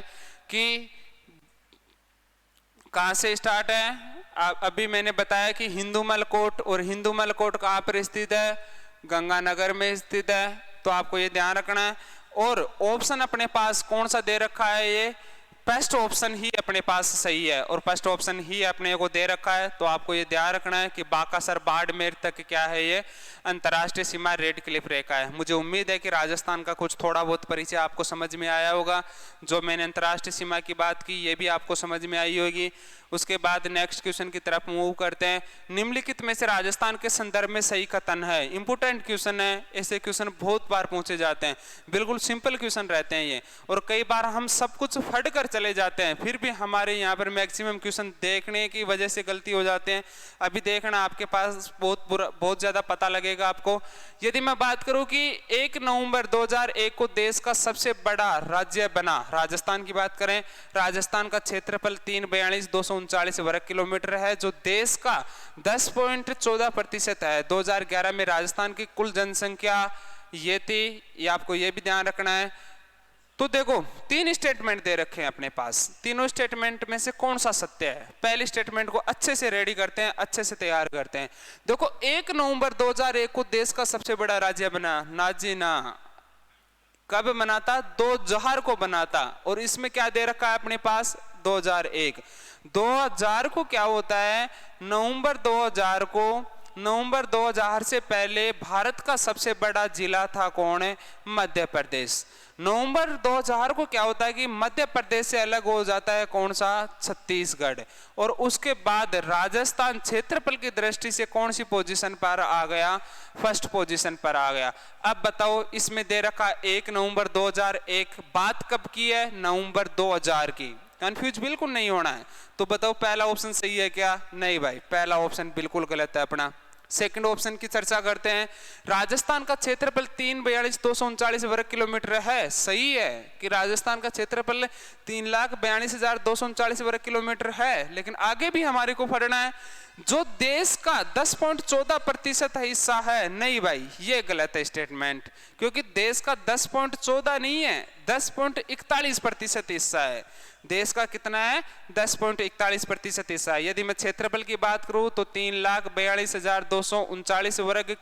कि कहां से स्टार्ट है। अभी मैंने बताया कि हिंदू मलकोट, और हिंदू मलकोट कहां पर स्थित है, गंगानगर में स्थित है। तो आपको ये ध्यान रखना है। और ऑप्शन अपने पास कौन सा दे रखा है, ये फर्स्ट ऑप्शन ही अपने पास सही है और फर्स्ट ऑप्शन ही अपने को दे रखा है। तो आपको ये ध्यान रखना है कि बाकासर बाड़मेर तक क्या है, ये अंतर्राष्ट्रीय सीमा रेड क्लिफ रेखा है। मुझे उम्मीद है कि राजस्थान का कुछ थोड़ा बहुत परिचय आपको समझ में आया होगा। जो मैंने अंतर्राष्ट्रीय सीमा की बात की ये भी आपको समझ में आई होगी। उसके बाद नेक्स्ट क्वेश्चन की तरफ मूव करते हैं। निम्नलिखित में से राजस्थान के संदर्भ में सही कथन है। इंपोर्टेंट क्वेश्चन है, ऐसे क्वेश्चन बहुत बार पूछे जाते हैं, बिल्कुल सिंपल क्वेश्चन रहते हैं ये, और कई बार हम सब कुछ फट कर चले जाते हैं, फिर भी हमारे यहाँ पर मैक्सिमम क्वेश्चन देखने की वजह से गलती हो जाते हैं। अभी देखना आपके पास बहुत ज्यादा पता लगेगा आपको। यदि मैं बात करूं कि 1 नवंबर 2001 को देश का सबसे बड़ा राज्य बना, राजस्थान की बात करें, राजस्थान का क्षेत्रफल 342,239 वर्ग किलोमीटर है, जो देश का 10.14% है। 2011 में राजस्थान की कुल जनसंख्या ये थी, ये आपको ये भी ध्यान रखना है। तो देखो 3 स्टेटमेंट दे रखे हैं अपने पास, तीनों स्टेटमेंट में से कौन सा सत्य है। पहले स्टेटमेंट को अच्छे से रेडी करते हैं, अच्छे से तैयार करते हैं। देखो 1 नवंबर 2001 को देश का सबसे बड़ा राज्य बना, ना जी ना। कब बना था? 2000 को बना था। और इसमें क्या दे रखा है अपने पास? 2001। 2000 को क्या होता है? नवंबर 2000 से पहले भारत का सबसे बड़ा जिला था कौन है? मध्य प्रदेश। नवंबर 2000 को क्या होता है कि मध्य प्रदेश से अलग हो जाता है कौन सा? छत्तीसगढ़। और उसके बाद राजस्थान क्षेत्रफल की दृष्टि से कौन सी पोजीशन पर आ गया? फर्स्ट पोजीशन पर आ गया। अब बताओ इसमें दे रखा 1 नवंबर 2001, बात कब की है? नवंबर 2000 की। कंफ्यूज बिल्कुल नहीं होना है। तो बताओ पहला ऑप्शन सही है क्या? नहीं भाई, पहला ऑप्शन बिल्कुल गलत है अपना। सेकंड ऑप्शन की चर्चा करते हैं। राजस्थान का क्षेत्रफल 342,239 वर्ग किलोमीटर है। सही है कि राजस्थान का क्षेत्रफल 3,42,239 वर्ग किलोमीटर है, लेकिन आगे भी हमारे को पढ़ना है जो देश का 10.14% हिस्सा है। नहीं भाई, ये गलत है स्टेटमेंट, क्योंकि देश का 10.14 नहीं है, 10.41% हिस्सा है। देश का कितना है? 10.41% हिस्सा है। यदि मैं क्षेत्रफल की बात करूं तो 3,42,239 वर्ग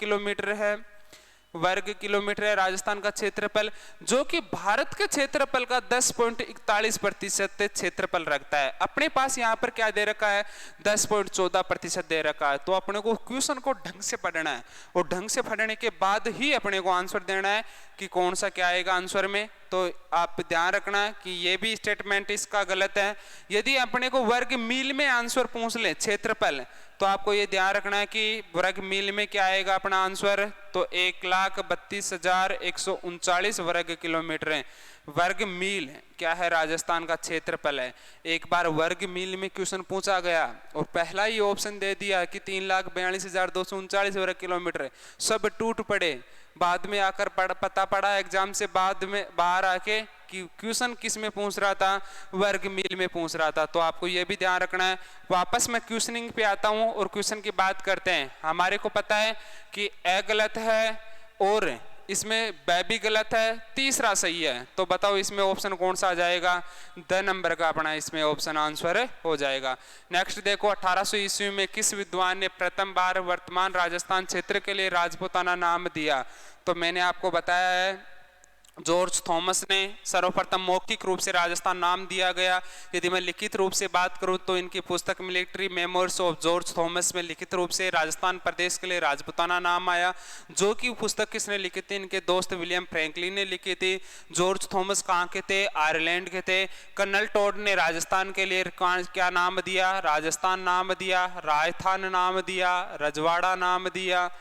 किलोमीटर है, राजस्थान का क्षेत्रफल, जो कि भारत के क्षेत्रफल का 10.41% क्षेत्रफल रखता है। अपने पास यहाँ पर क्या दे रखा है? 10.14% दे रखा है। तो अपने को क्वेश्चन को ढंग से पढ़ना है, और ढंग से पढ़ने के बाद ही अपने को आंसर देना है कि कौन सा क्या आएगा आंसर में। तो आप ध्यान रखना कि ये भी स्टेटमेंट इसका गलत है। यदि अपने को वर्ग मील में आंसर पूछ ले क्षेत्रफल, तो आपको ये ध्यान रखना है कि वर्ग मील में क्या आएगा अपना आंसर? तो 1,32,139 वर्ग किलोमीटर है। वर्ग मील क्या है? राजस्थान का क्षेत्रफल है। एक बार वर्ग मील में क्वेश्चन पूछा गया और पहला ही ऑप्शन दे दिया कि 3,42,239 वर्ग किलोमीटर है, सब टूट पड़े। बाद में आकर पता पड़ा एग्जाम से बाद में बाहर आके कि क्वेश्चन किस में पूछ रहा था? वर्ग मील में पूछ रहा था। तो आपको यह भी ध्यान रखना है। वापस मैं क्वेश्चनिंग पे आता हूं और क्वेश्चन की बात करते हैं। हमारे को पता है कि ए गलत है और इसमें ब भी गलत है, तीसरा सही है। तो बताओ इसमें ऑप्शन कौन सा आ जाएगा? द नंबर का अपना इसमें ऑप्शन आंसर हो जाएगा। नेक्स्ट देखो 1800 ईस्वी में किस विद्वान ने प्रथम बार वर्तमान राजस्थान क्षेत्र के लिए राजपूताना नाम दिया? तो मैंने आपको बताया है जॉर्ज थॉमस ने सर्वप्रथम मौखिक रूप से राजस्थान नाम दिया गया। यदि मैं लिखित रूप से बात करूं तो इनकी पुस्तक military memoirs of George Thomas में लिखित रूप से राजस्थान प्रदेश के लिए राजपूताना नाम आया, जो कि पुस्तक किसने लिखी थी? इनके दोस्त विलियम फ्रैंकलिन ने लिखी थी। जॉर्ज थॉमस कहाँ के थे? आयरलैंड के थे। कर्नल टॉड ने राजस्थान के लिए क्या नाम दिया? राजस्थान नाम दिया, राजस्थान नाम दिया, रजवाड़ा नाम दिया,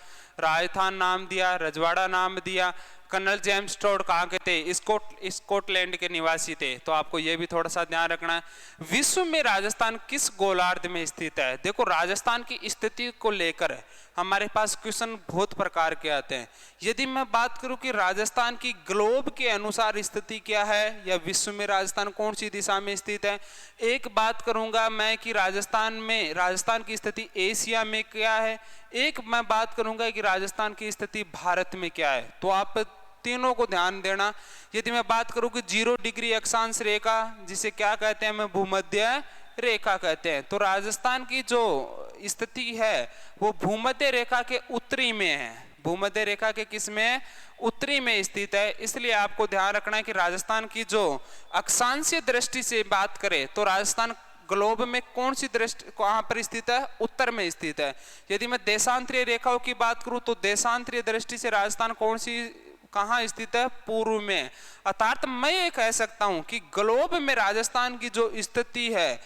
राजस्थान नाम दिया, रजवाड़ा नाम दिया। कर्नल जेम्स टॉड कहाँ के थे? स्कॉटलैंड के निवासी थे। तो आपको यह भी थोड़ा सा ध्यान रखना है। विश्व में राजस्थान किस गोलार्ध में स्थित है? देखो राजस्थान की स्थिति को लेकर हमारे पास क्वेश्चन बहुत प्रकार के आते हैं। यदि मैं बात करूं कि राजस्थान की ग्लोब के अनुसार स्थिति क्या है, या विश्व में राजस्थान कौन सी दिशा में स्थित है, एक बात करूंगा मैं कि राजस्थान की स्थिति एशिया में क्या है, एक मैं बात करूंगा कि राजस्थान की स्थिति भारत में क्या है। तो आप तीनों को ध्यान देना। यदि मैं बात करूं कि 0 डिग्री अक्षांश रेखा, जिसे क्या कहते हैं? मैं भूमध्य रेखा कहते हैं। तो राजस्थान की जो स्थिति है वो भूमध्य रेखा के उत्तरी में है। भूमध्य रेखा के किस में, उत्तरी में स्थित है। इसलिए आपको ध्यान रखना है कि राजस्थान की जो अक्षांशीय दृष्टि से बात करें तो राजस्थान ग्लोब में कौन सी दृष्टि कहां पर स्थित है, उत्तर में स्थित है। यदि मैं देशांतरीय रेखाओं की बात करूं तो देशांतरीय दृष्टि से राजस्थान कौन सी कहां स्थित है, पूर्व में। अर्थात मैं ये कह सकता हूं कि ग्लोब में राजस्थान की जो स्थिति है,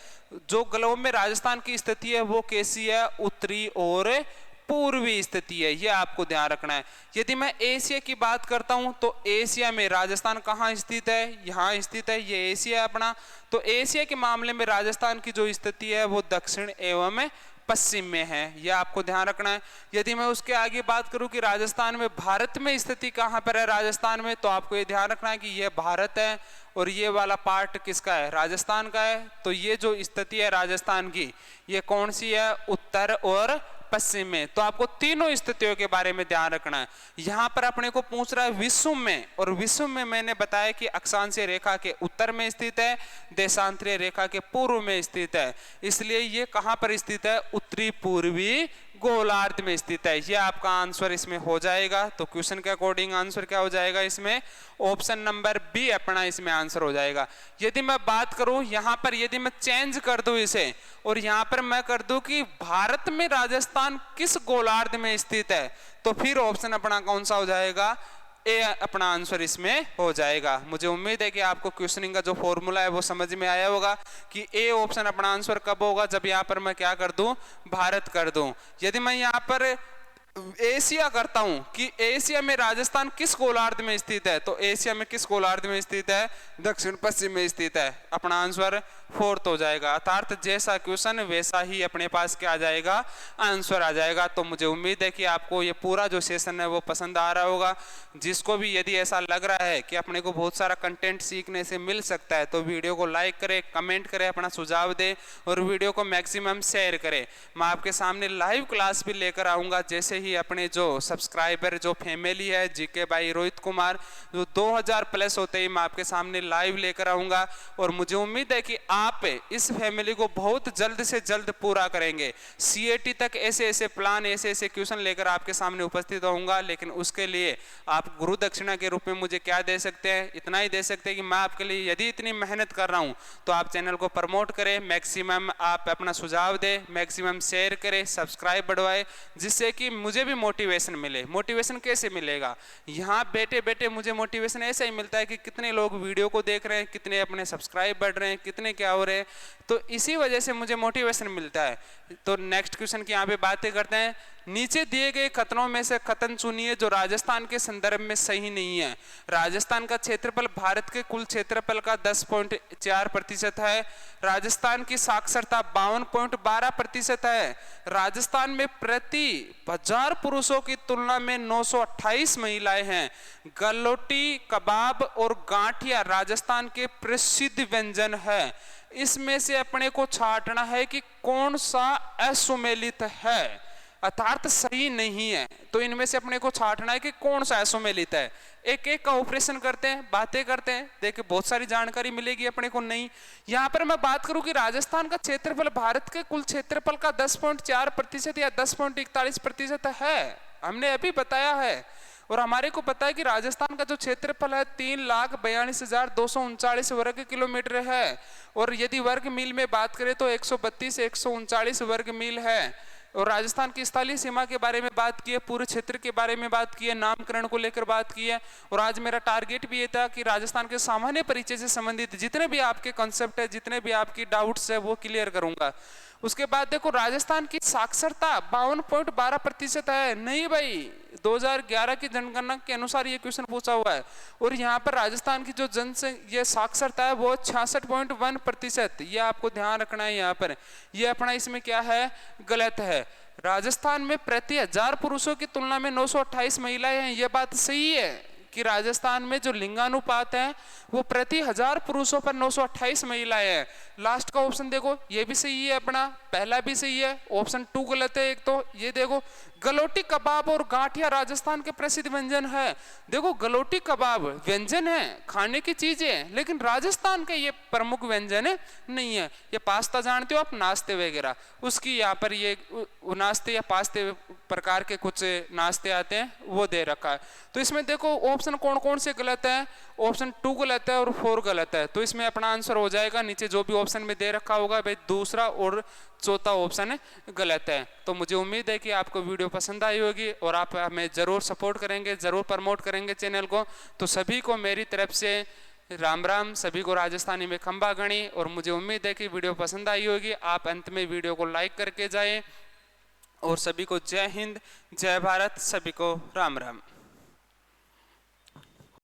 जो ग्लोब में राजस्थान की स्थिति है वो कैसी है, उत्तरी और पूर्वी स्थिति है। यह आपको ध्यान रखना है। यदि मैं एशिया की बात करता हूं तो एशिया में राजस्थान कहां स्थित है, यहां स्थित है, ये एशिया है अपना। तो एशिया के मामले में राजस्थान की जो स्थिति है वो दक्षिण एवं पश्चिम में है, यह आपको ध्यान रखना है। यदि मैं उसके आगे बात करूं कि राजस्थान में भारत में स्थिति कहां पर है राजस्थान में, तो आपको ये ध्यान रखना है कि यह भारत है और ये वाला पार्ट किसका है, राजस्थान का है। तो ये जो स्थिति है राजस्थान की, ये कौन सी है, उत्तर और पश्चिम में। तो आपको तीनों स्थितियों के बारे में ध्यान रखना है। यहां पर अपने को पूछ रहा है विषुव में, और विषुव में मैंने बताया कि अक्षांशीय रेखा के उत्तर में स्थित है, देशांतरीय रेखा के पूर्व में स्थित है। इसलिए ये कहां पर स्थित है, उत्तरी पूर्वी गोलार्ध में स्थित है। यह आपका आंसर इसमें हो जाएगा। तो क्वेश्चन के अकॉर्डिंग आंसर क्या हो जाएगा इसमें, ऑप्शन नंबर बी अपना इसमें आंसर हो जाएगा। यदि मैं बात करूं यहां पर, यदि मैं चेंज कर दूं इसे और यहां पर मैं कर दूं कि भारत में राजस्थान किस गोलार्ध में स्थित है, तो फिर ऑप्शन अपना कौन सा हो जाएगा, ए अपना आंसर इसमें हो जाएगा। मुझे उम्मीद है कि आपको क्वेश्चनिंग का जो फॉर्मूला है वो समझ में आया होगा कि ए ऑप्शन अपना आंसर कब होगा, जब यहाँ पर मैं क्या कर दूं, भारत कर दूं। यदि मैं यहाँ पर एशिया करता हूं कि एशिया में राजस्थान किस गोलार्ध में स्थित है, तो एशिया में किस गोलार्ध में स्थित है, दक्षिण पश्चिम में स्थित है। अपना आंसर फोर्थ हो जाएगा। अर्थात जैसा क्वेश्चन वैसा ही अपने पास क्या आ जाएगा, आंसर आ जाएगा। तो मुझे उम्मीद है कि आपको ये पूरा जो सेशन है वो पसंद आ रहा होगा। जिसको भी यदि ऐसा लग रहा है कि अपने को बहुत सारा कंटेंट सीखने से मिल सकता है तो वीडियो को लाइक करे, कमेंट करे, अपना सुझाव दे और वीडियो को मैक्सिमम शेयर करे। मैं आपके सामने लाइव क्लास भी लेकर आऊंगा। जैसे ही अपने जो सब्सक्राइबर जो फैमिली है जीके भाई रोहित कुमार, जो 2000 प्लस होते ही मैं आपके सामने लाइव लेकर आऊंगा। और मुझे उम्मीद है कि आप इस फैमिली को बहुत जल्द से जल्द पूरा करेंगे। सीएटी तक ऐसे ऐसे प्लान, ऐसे ऐसे क्वेश्चन लेकर आपके सामने उपस्थित होऊंगा। लेकिन उसके लिए आप गुरु दक्षिणा के रूप में मुझे क्या दे सकते हैं, इतना ही दे सकते हैं कि मैं आपके लिए यदि इतनी मेहनत कर रहा हूं तो आप चैनल को प्रमोट करें, मैक्सिमम आप अपना सुझाव दें, मैक्सिमम शेयर करें, सब्सक्राइब बढ़वाए, जिससे कि मुझे भी मोटिवेशन मिले। मोटिवेशन कैसे मिलेगा, यहाँ बैठे बैठे मुझे मोटिवेशन ऐसा ही मिलता है कि कितने लोग वीडियो को देख रहे हैं, कितने अपने सब्सक्राइब बढ़ रहे हैं, कितने क्या हो रहे हैं, तो इसी वजह से मुझे मोटिवेशन मिलता है। तो नेक्स्ट क्वेश्चन की यहाँ पे बातें करते हैं। नीचे दिए गए कथनों में से कथन चुनिए जो राजस्थान के संदर्भ में सही नहीं है। राजस्थान का क्षेत्रफल भारत के कुल क्षेत्रफल का 10.4% है। राजस्थान की साक्षरता 52.12% है। राजस्थान में प्रति 1000 पुरुषों की तुलना में 928 महिलाएं हैं। गलोटी, कबाब और गांठिया राजस्थान के प्रसिद्ध व्यंजन है। इसमें से अपने को छांटना है कि कौन सा असुमेलित है, अर्थात सही नहीं है। तो इनमें से अपने को छांटना है कि कौन सा असुमेलित है। एक एक का ऑपरेशन करते हैं, बातें करते हैं, देखिए बहुत सारी जानकारी मिलेगी अपने को। नहीं, यहाँ पर मैं बात करूं कि राजस्थान का क्षेत्रफल भारत के कुल क्षेत्रफल का 10.4% या 10.41% है, हमने अभी बताया है। और हमारे को पता है कि राजस्थान का जो क्षेत्रफल है 3,42,239 वर्ग किलोमीटर है। और यदि वर्ग मील में बात करें तो 132 से 139 वर्ग मील है। और राजस्थान की स्थलीय सीमा के बारे में बात की है, पूरे क्षेत्र के बारे में बात की है, नामकरण को लेकर बात की है। और आज मेरा टारगेट भी ये था कि राजस्थान के सामान्य परिचय से संबंधित जितने भी आपके कॉन्सेप्ट है, जितने भी आपकी डाउट्स है वो क्लियर करूंगा। उसके बाद देखो राजस्थान की साक्षरता 52.12% है। नहीं भाई, 2011 की जनगणना के अनुसार ये क्वेश्चन पूछा हुआ है। और यहाँ पर राजस्थान की जो ये साक्षरता है वो 66.1%। ये आपको ध्यान रखना है। यहाँ पर ये अपना इसमें क्या है, गलत है। राजस्थान में प्रति 1000 पुरुषों की तुलना में 928 महिलाएं हैं, ये बात सही है कि राजस्थान में जो लिंगानुपात है वो प्रति 1000 पुरुषों पर 928 महिलाएं हैं। लास्ट का ऑप्शन देखो, ये भी सही है अपना, पहला भी सही है, ऑप्शन 2 गलत है। एक तो ये देखो, गलोटी कबाब और गांठिया राजस्थान के प्रसिद्ध व्यंजन है। देखो गलोटी कबाब व्यंजन है, खाने की चीजें है, लेकिन राजस्थान के ये प्रमुख व्यंजन है नहीं है। ये पास्ता जानते हो आप, नाश्ते वगैरह, उसकी यहाँ पर ये नाश्ते या पास्ते प्रकार के कुछ नाश्ते आते हैं वो दे रखा है। तो इसमें देखो ऑप्शन कौन कौन से गलत है, ऑप्शन 2 गलत है और 4 गलत है। तो इसमें अपना आंसर हो जाएगा नीचे जो भी ऑप्शन में दे रखा होगा भाई, दूसरा और चौथा ऑप्शन गलत है। तो मुझे उम्मीद है कि आपको वीडियो पसंद आई होगी और आप हमें जरूर सपोर्ट करेंगे, जरूर प्रमोट करेंगे चैनल को। तो सभी को मेरी तरफ से राम राम, सभी को राजस्थानी में खंबा गणी। और मुझे उम्मीद है कि वीडियो पसंद आई होगी। आप अंत में वीडियो को लाइक करके जाएं और सभी को जय हिंद, जय भारत, सभी को राम राम।